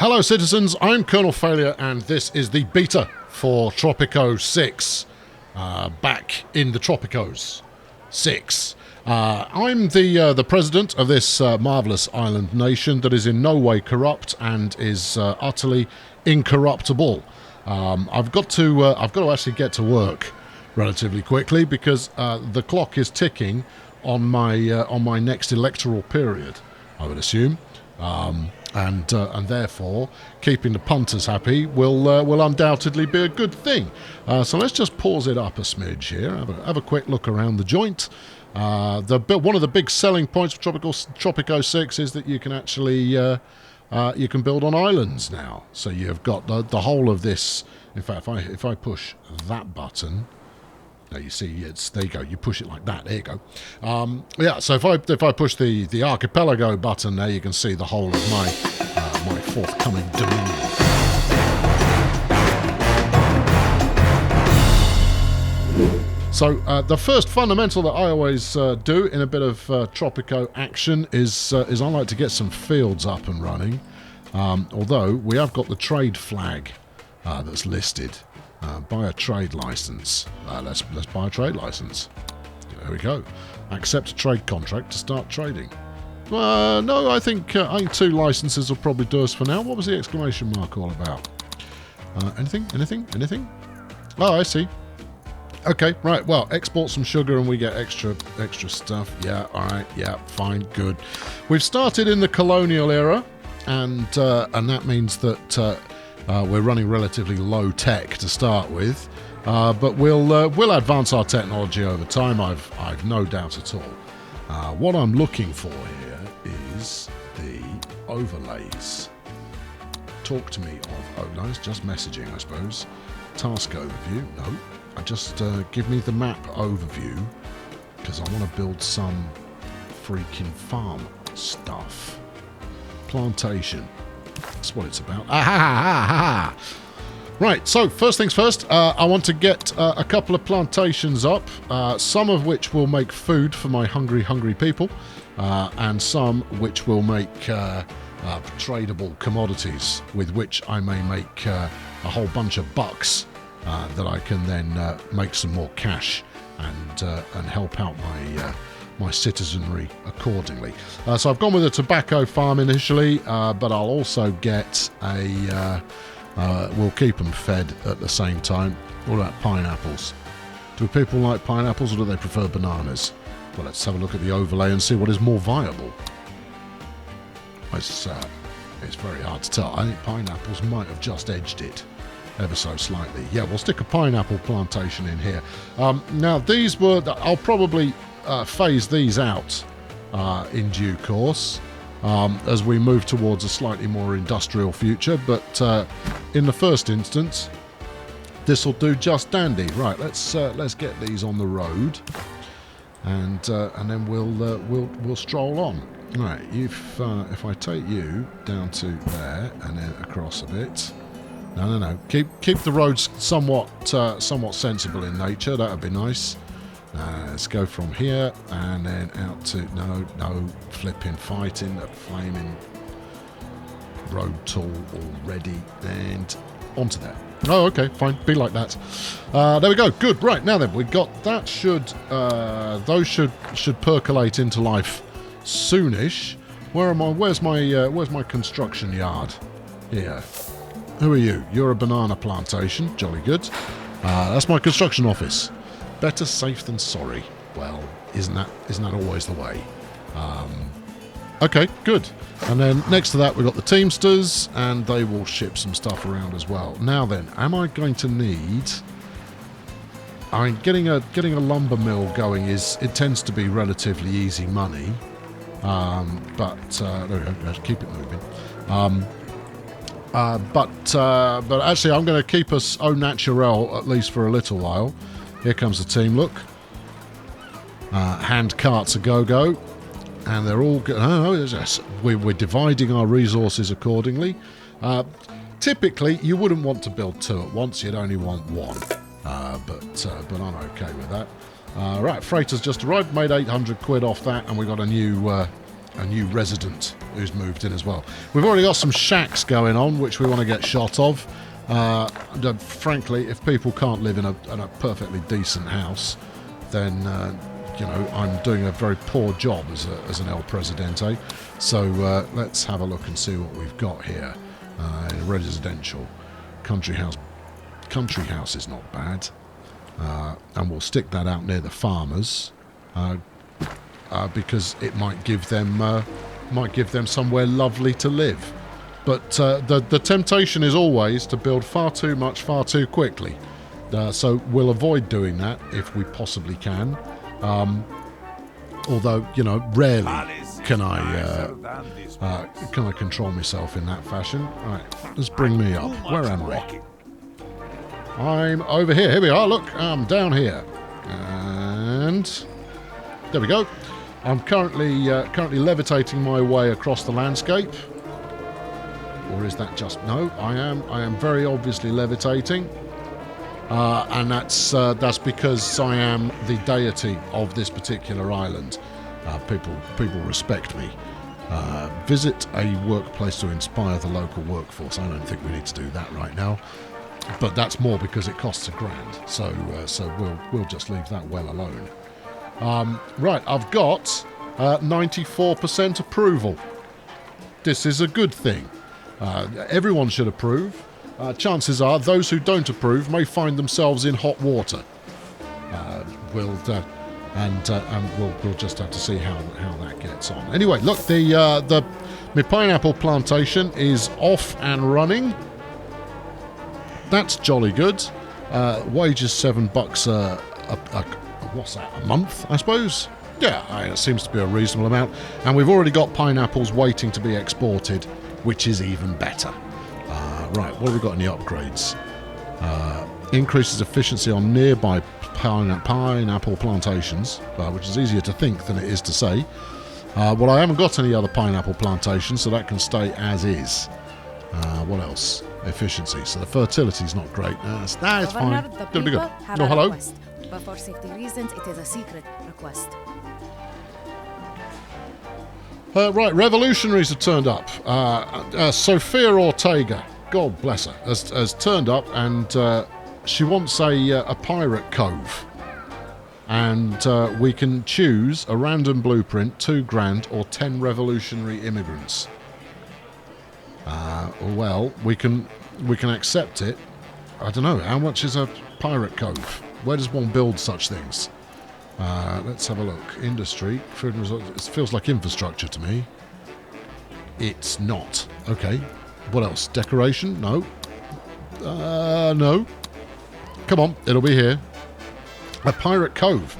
Hello citizens, I'm Colonel Failure and this is the beta for Tropico 6. Back in the Tropicos 6. I'm the president of this marvellous island nation that is in no way corrupt and is utterly incorruptible. I've got to actually get to work relatively quickly because the clock is ticking on my next electoral period, I would assume. And therefore, keeping the punters happy will undoubtedly be a good thing. So let's just pause it up a smidge here. Have a quick look around the joint. One of the big selling points for Tropico 6 is that you can actually you can build on islands now. So you've got the whole of this. In fact, if I push that button. Now you see, there you go. You push it like that. There you go. Yeah. So if I push the archipelago button, there you can see the whole of my forthcoming dominion. So the first fundamental that I always do in a bit of Tropico action is I like to get some fields up and running. Although we have got the trade flag that's listed. Buy a trade license. Let's buy a trade license. There we go. Accept a trade contract to start trading. No, I think 2 licenses will probably do us for now. What was the exclamation mark all about? Anything? Oh, I see. Okay, right. Well, export some sugar and we get extra stuff. Yeah, all right. Yeah, fine, good. We've started in the colonial era, and that means that. We're running relatively low tech to start with, but we'll advance our technology over time. I've no doubt at all. What I'm looking for here is the overlays. Talk to me of. Oh no, it's just messaging, I suppose. Task overview. No, just give me the map overview because I want to build some freaking farm stuff. Plantation. That's what it's about. Right, so first things first, I want to get a couple of plantations up, some of which will make food for my hungry people, and some which will make tradable commodities with which I may make a whole bunch of bucks that I can then make some more cash and help out my citizenry accordingly. So I've gone with a tobacco farm initially, but I'll also get we'll keep them fed at the same time. What about pineapples? Do people like pineapples or do they prefer bananas? Well, let's have a look at the overlay and see what is more viable. It's very hard to tell. I think pineapples might have just edged it ever so slightly. Yeah, we'll stick a pineapple plantation in here. Now, I'll probably phase these out in due course as we move towards a slightly more industrial future, but in the first instance this will do just dandy. Right, let's get these on the road and then we'll stroll on. Right, if I take you down to there and then across a bit. No, keep the roads somewhat sensible in nature. That would be nice. Let's go from here and then out to no flipping fighting a flaming road tool already and onto there. Oh, okay, fine, be like that. There we go. Good. Right, now then we got that. Those should percolate into life soonish. Where am I? Where's my construction yard? Here. Who are you? You're a banana plantation. Jolly good. That's my construction office. Better safe than sorry. Well, isn't that always the way? Okay, good. And then next to that we've got the Teamsters, and they will ship some stuff around as well. Now then, am I going to need? I mean, getting a lumber mill going it tends to be relatively easy money, but there we go. Let's keep it moving. But actually, I'm going to keep us au naturel at least for a little while. Here comes the team, look. Hand carts a go-go. And they're all good. We're dividing our resources accordingly. Typically, you wouldn't want to build 2 at once. You'd only want 1. But I'm okay with that. Right, freighter's just arrived. Made 800 quid off that. And we got a new a new resident who's moved in as well. We've already got some shacks going on, which we want to get shot of. Frankly, if people can't live in a perfectly decent house, then you know, I'm doing a very poor job as an El Presidente. So let's have a look and see what we've got here. Residential, country house. Country house is not bad, and we'll stick that out near the farmers because it might give them somewhere lovely to live. But the temptation is always to build far too much, far too quickly. So we'll avoid doing that if we possibly can. Although, you know, rarely can I control myself in that fashion. All right, let's bring me up. Where am I? I'm over here. Here we are. Look, I'm down here. And there we go. I'm currently levitating my way across the landscape. Or is that just... No, I am very obviously levitating. And that's because I am the deity of this particular island. People respect me. Visit a workplace to inspire the local workforce. I don't think we need to do that right now. But that's more because it costs £1,000. So we'll just leave that well alone. Right, I've got 94% approval. This is a good thing. Everyone should approve. Chances are those who don't approve may find themselves in hot water. We'll just have to see how that gets on. Anyway, look, my pineapple plantation is off and running. That's jolly good. Wages $7 what's that? A month, I suppose. Yeah, it seems to be a reasonable amount. And we've already got pineapples waiting to be exported, which is even better. Right, what have we got in the upgrades? Increases efficiency on nearby pineapple plantations, which is easier to think than it is to say. Well, I haven't got any other pineapple plantations, so that can stay as is. What else? Efficiency. So the fertility's not great. It's fine. It'll be good. Oh, hello. But for safety reasons, it is a secret request. Right, revolutionaries have turned up. Sophia Ortega, God bless her, has turned up, and she wants a pirate cove. And we can choose a random blueprint, $2,000, or 10 revolutionary immigrants. Well, we can accept it. I don't know, how much is a pirate cove? Where does one build such things? Let's have a look. Industry, food and resources. It feels like infrastructure to me. It's not. Okay. What else? Decoration? No. No. Come on, it'll be here. A pirate cove.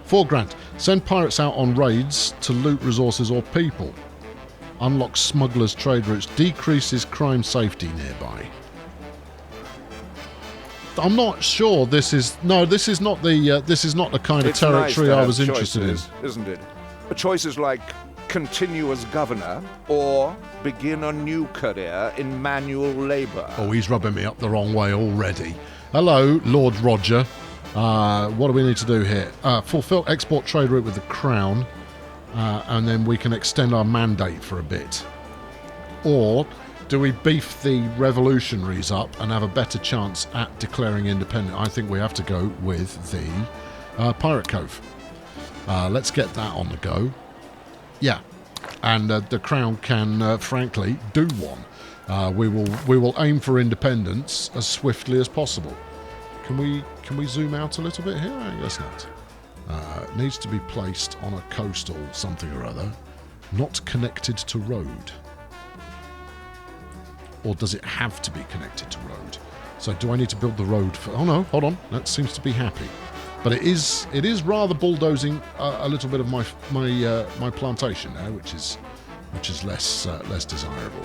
$4,000. Send pirates out on raids to loot resources or people. Unlock smugglers' trade routes. Decreases crime safety nearby. I'm not sure this is... No, this is not the kind of territory I was interested in. Isn't it? Choices like continue as governor or begin a new career in manual labour. Oh, he's rubbing me up the wrong way already. Hello, Lord Roger. What do we need to do here? Fulfill export trade route with the Crown, and then we can extend our mandate for a bit. Or do we beef the revolutionaries up and have a better chance at declaring independence? I think we have to go with the Pirate Cove. Let's get that on the go. Yeah, and the Crown can, frankly, do one. We will aim for independence as swiftly as possible. Can we zoom out a little bit here? I guess not. Needs to be placed on a coastal something or other, not connected to road. Or does it have to be connected to road? So do I need to build the road for... Oh no, hold on. That seems to be happy. But it is rather bulldozing a little bit of my plantation now, which is less desirable.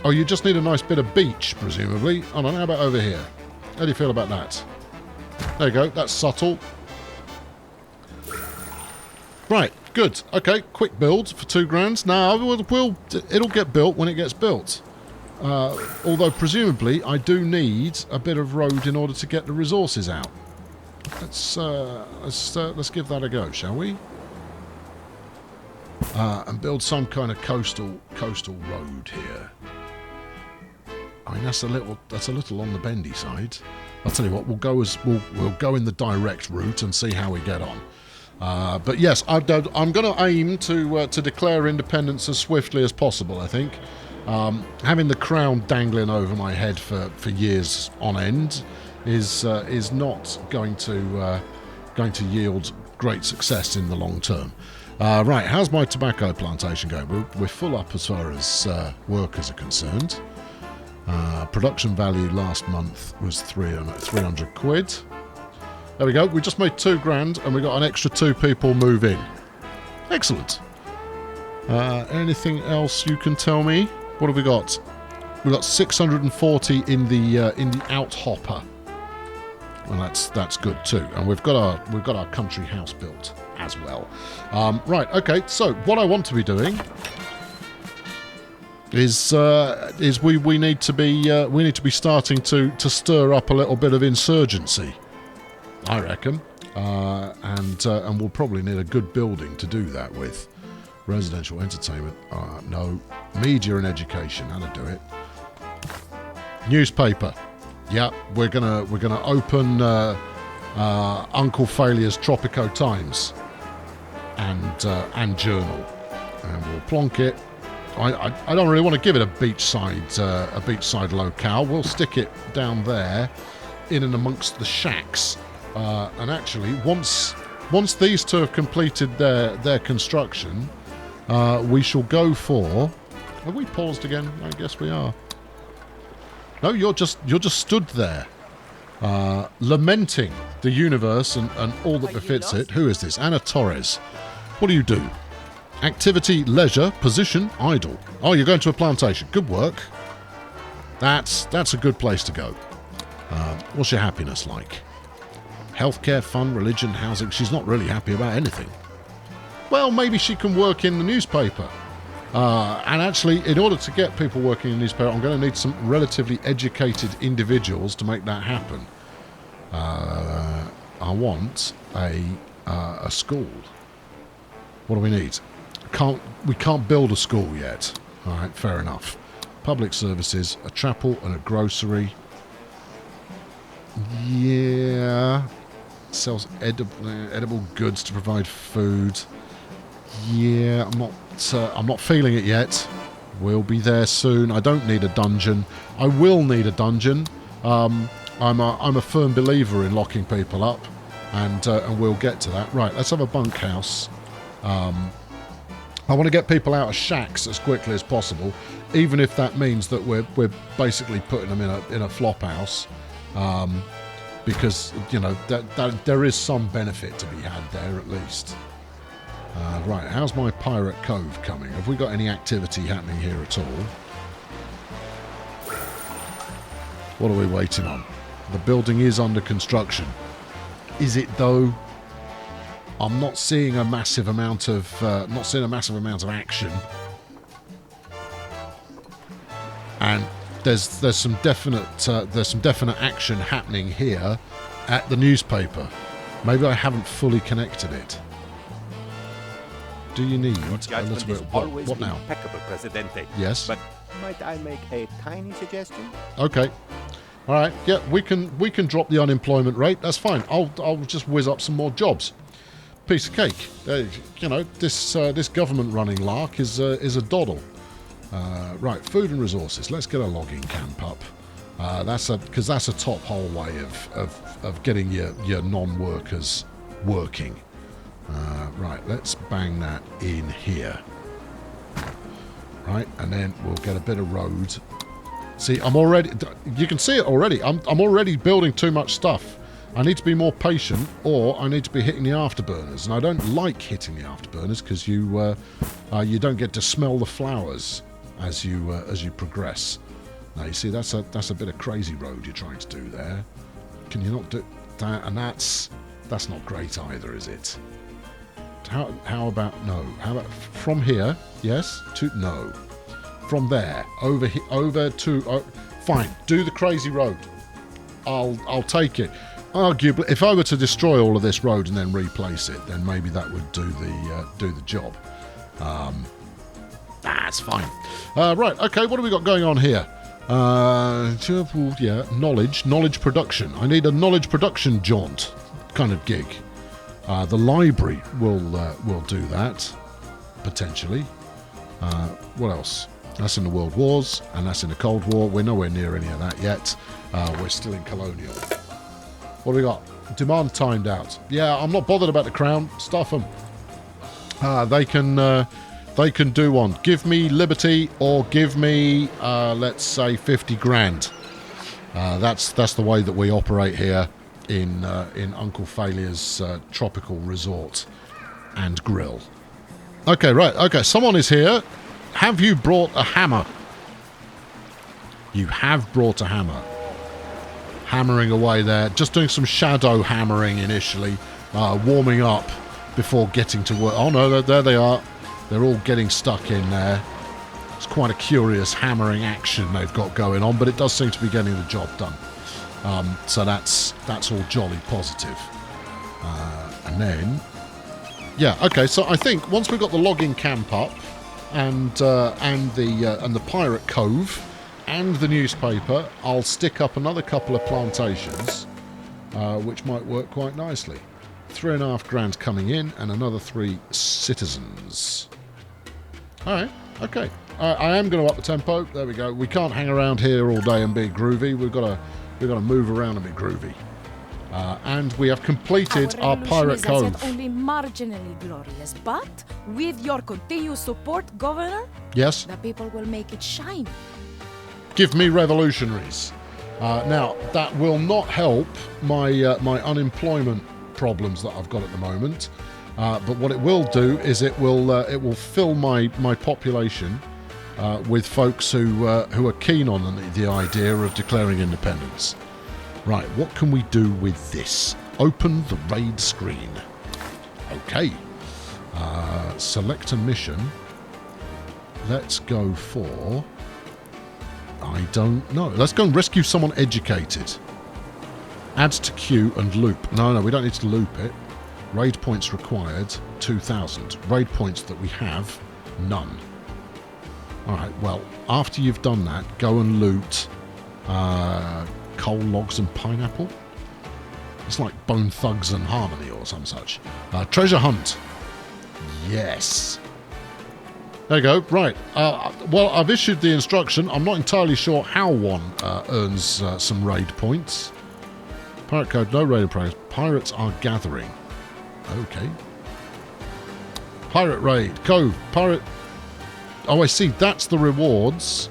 Oh, you just need a nice bit of beach, presumably. Hold on, how about over here? How do you feel about that? There you go. That's subtle. Right, good. Okay, quick build for $2,000. Now it'll get built when it gets built. Although presumably I do need a bit of road in order to get the resources out. Let's give that a go, shall we? and build some kind of coastal road here. I mean, that's a little on the bendy side. I'll tell you what, we'll go in the direct route and see how we get on. But yes, I'm going to aim to declare independence as swiftly as possible. I think having the crown dangling over my head for years on end is not going to yield great success in the long term. Right, how's my tobacco plantation going? We're full up as far as workers are concerned. Production value last month was 300 quid. There we go. We just made $2,000 and we got an extra 2 people move in. Excellent. Anything else you can tell me? What have we got? We've got 640 in the out hopper. Well, that's good too. And we've got our country house built as well. Right. Okay. So what I want to be doing is we need to be starting to stir up a little bit of insurgency, I reckon, and we'll probably need a good building to do that with. Residential entertainment, no. Media and education, that'll do it. Newspaper, yeah, we're gonna open Uncle Failure's Tropico Times and Journal, and we'll plonk it. I don't really want to give it a beachside locale. We'll stick it down there, in and amongst the shacks. And actually, once these two have completed their construction, we shall go for. Have we paused again? I guess we are. No, you're just stood there, lamenting the universe and all that befits it. Who is this? Anna Torres. What do you do? Activity, leisure, position, idle. Oh, you're going to a plantation. Good work. That's a good place to go. What's your happiness like? Healthcare, fun, religion, housing. She's not really happy about anything. Well, maybe she can work in the newspaper. And actually, in order to get people working in the newspaper, I'm going to need some relatively educated individuals to make that happen. I want a school. What do we need? We can't build a school yet. All right, fair enough. Public services, a chapel and a grocery. Yeah. Sells edible goods to provide food. Yeah, I'm not feeling it yet. We'll be there soon. I don't need a dungeon. I will need a dungeon. I'm a firm believer in locking people up, and we'll get to that. Right, let's have a bunkhouse. I want to get people out of shacks as quickly as possible, even if that means that we're basically putting them in a flop house, because you know that there is some benefit to be had there at least. Right, how's my Pirate Cove coming? Have we got any activity happening here at all? What are we waiting on? The building is under construction. Is it though? I'm not seeing a massive amount of action, and there's some definite action happening here at the newspaper. Maybe I haven't fully connected it. Do you need a little bit? What now? Presidente. Yes. But might I make a tiny suggestion? Okay. All right. Yeah, we can drop the unemployment rate. That's fine. I'll just whiz up some more jobs. Piece of cake. You know, this government running lark is a doddle. Right, food and resources. Let's get a logging camp up. Because that's a top hole way of getting your non-workers working. Right, let's bang that in here. Right, and then we'll get a bit of road. See, you can see it already. I'm already building too much stuff. I need to be more patient, or I need to be hitting the afterburners. And I don't like hitting the afterburners because you don't get to smell the flowers as you progress. Now you see that's a bit of crazy road you're trying to do there. Can you not do that? And that's not great either, is it? How about no? How about from here? Yes. To no. From there over to fine. Do the crazy road. I'll take it. Arguably, if I were to destroy all of this road and then replace it, then maybe that would do the job. That's fine. Right, okay, what have we got going on here? Yeah, knowledge production. I need a knowledge production jaunt kind of gig. The library will do that, potentially. What else? That's in the World Wars, and that's in the Cold War. We're nowhere near any of that yet. We're still in colonial. What do we got? Demand timed out. Yeah, I'm not bothered about the crown. Stuff them. They can do one. Give me liberty, or give me, let's say, 50 grand. That's the way that we operate here in Uncle Failure's tropical resort and grill. Okay, right. Okay, someone is here. Have you brought a hammer? You have brought a hammer. Hammering away there. Just doing some shadow hammering initially. Warming up before getting to work. Oh no, there they are. They're all getting stuck in there. It's quite a curious hammering action they've got going on, but it does seem to be getting the job done. So that's all jolly positive. And then, yeah, okay. So I think once we've got the logging camp up, and the pirate cove, and the newspaper, I'll stick up another couple of plantations, which might work quite nicely. 3.5 grand coming in, and another 3 citizens. All right, okay. I am going to up the tempo. There we go. We can't hang around here all day and be groovy. We've got to move around and be groovy. And we have completed our pirate cove. Is only marginally glorious, but with your continued support, Governor, Yes. the people will make it shine. Give me revolutionaries. Now that will not help my my unemployment problems that I've got at the moment. But what it will do is it will fill my population with folks who are keen on the idea of declaring independence. Right, what can we do with this? Open the raid screen. Okay. Select a mission. Let's go for... I don't know. Let's go and rescue someone educated. Add to queue and loop. No, we don't need to loop it. Raid points required, 2,000. Raid points that we have, none. Alright, well, after you've done that, go and loot coal, logs and pineapple. It's like Bone Thugs and Harmony or some such. Treasure hunt. Yes. There you go. Right. Well, I've issued the instruction. I'm not entirely sure how one earns some raid points. Pirate code, no raid progress. Pirates are gathering. Okay. Pirate raid. Cove. Pirate. Oh, I see. That's the rewards.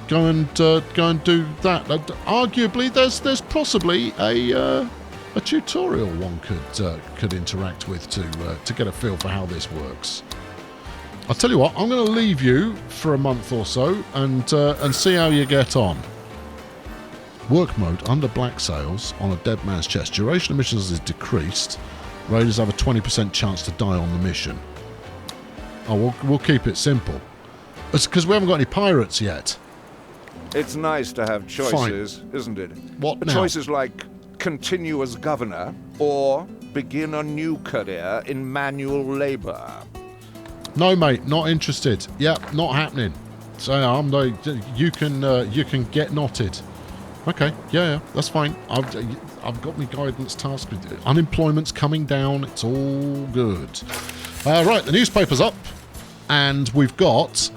Go and do that. Arguably, there's possibly a tutorial one could interact with to get a feel for how this works. I'll tell you what. I'm going to leave you for a month or so and see how you get on. Work mode under black sails on a dead man's chest. Duration of missions is decreased. Raiders have a 20% chance to die on the mission. Oh, we'll keep it simple. It's because we haven't got any pirates yet. It's nice to have choices, isn't it? What now? Choices like continue as governor or begin a new career in manual labor. No, mate, not interested. Yep, not happening. So you can get knotted. Okay, yeah, that's fine. I've got my guidance task. Unemployment's coming down. It's all good. Right, the newspaper's up. And we've got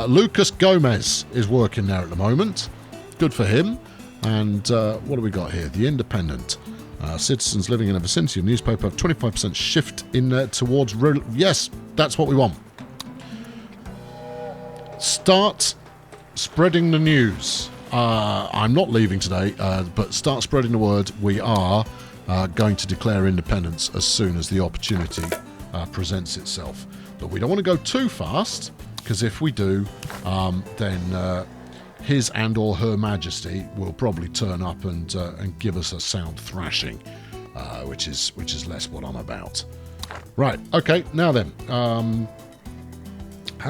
Lucas Gomez is working there at the moment. Good for him. And what do we got here? The Independent. Citizens living in a vicinity of newspaper have 25% shift in towards... Yes, that's what we want. Start spreading the news. I'm not leaving today, but start spreading the word. We are going to declare independence as soon as the opportunity presents itself. But we don't want to go too fast, because if we do, then his and or her majesty will probably turn up and give us a sound thrashing, which is less what I'm about. Right, okay, now then, how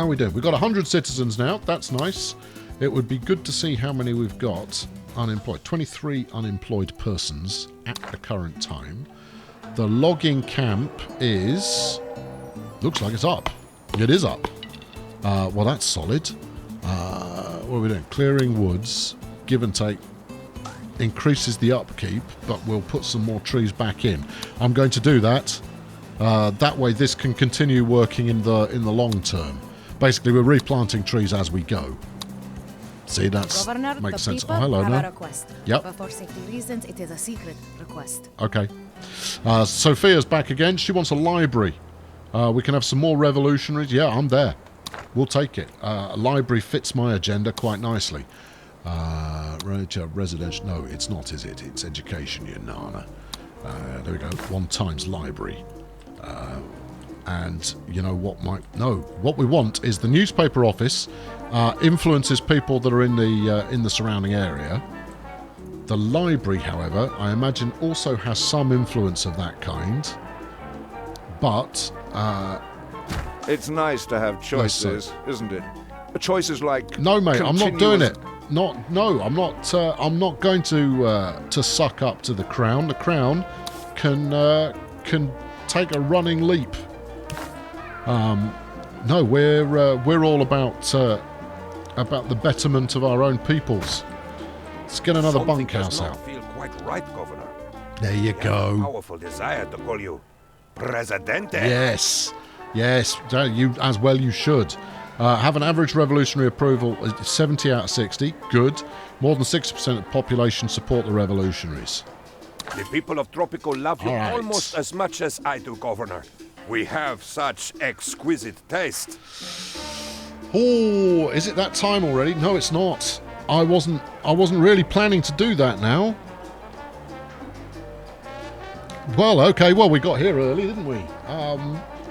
are we doing? We've got 100 citizens now. That's nice. It would be good to see how many we've got unemployed. 23 unemployed persons at the current time. The logging camp is... looks like it's up. It is up. Well, that's solid. What are we doing? Clearing woods, give and take, increases the upkeep, but we'll put some more trees back in. I'm going to do that. That way this can continue working in the long term. Basically, we're replanting trees as we go. See, that makes sense. Oh, hello have now. a request. Yep. But for safety reasons, it is a secret request. Okay. Sophia's back again. She wants a library. We can have some more revolutionaries. Yeah, I'm there. We'll take it. A library fits my agenda quite nicely. Residential. No, it's not, is it? It's education, you nana. There we go. 1 times library. And you know what what we want is the newspaper office influences people that are in the surrounding area. The library, however, I imagine also has some influence of that kind. But It's nice to have choices, isn't it? Choices like no, mate, I'm not doing continuous- it. I'm not. I'm not going to suck up to the crown. The crown can take a running leap. No, we're all about the betterment of our own peoples. Let's get another Something bunkhouse does not out. feel quite right, Governor. There you I have a go. powerful desire to call you Presidente. Yes. You as well. You should have an average revolutionary approval 70 out of 60. Good. More than 60% of the population support the revolutionaries. The people of Tropico love you All right. almost as much as I do, Governor. We have such exquisite taste. Oh, is it that time already? No, it's not. I wasn't really planning to do that now. Well, okay. Well, we got here early, didn't we? All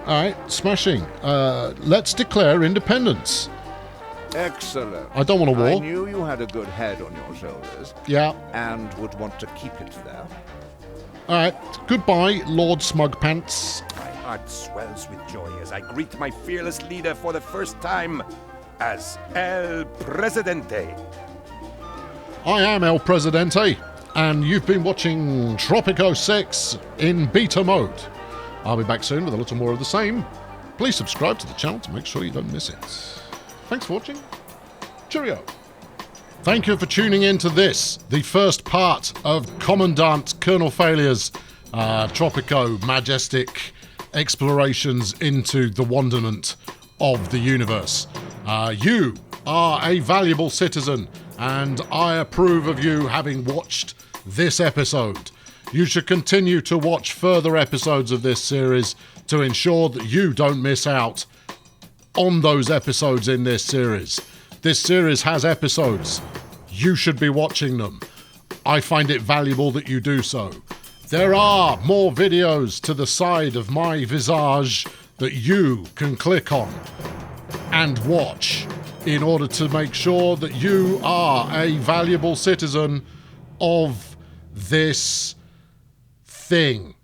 right, smashing. Let's declare independence. Excellent. I don't want a war. I knew you had a good head on your shoulders Yeah. and would want to keep it there. All right. Goodbye, Lord Smugpants. My heart swells with joy as I greet my fearless leader for the first time as El Presidente. I am El Presidente, and you've been watching Tropico 6 in beta mode. I'll be back soon with a little more of the same. Please subscribe to the channel to make sure you don't miss it. Thanks for watching. Cheerio. Thank you for tuning in to this, the first part of Commandant Colonel Failure's Tropico majestic explorations into the wonderment of the universe. You are a valuable citizen, and I approve of you having watched this episode. You should continue to watch further episodes of this series to ensure that you don't miss out on those episodes in this series. This series has episodes. You should be watching them. I find it valuable that you do so. There are more videos to the side of my visage that you can click on and watch in order to make sure that you are a valuable citizen of this thing.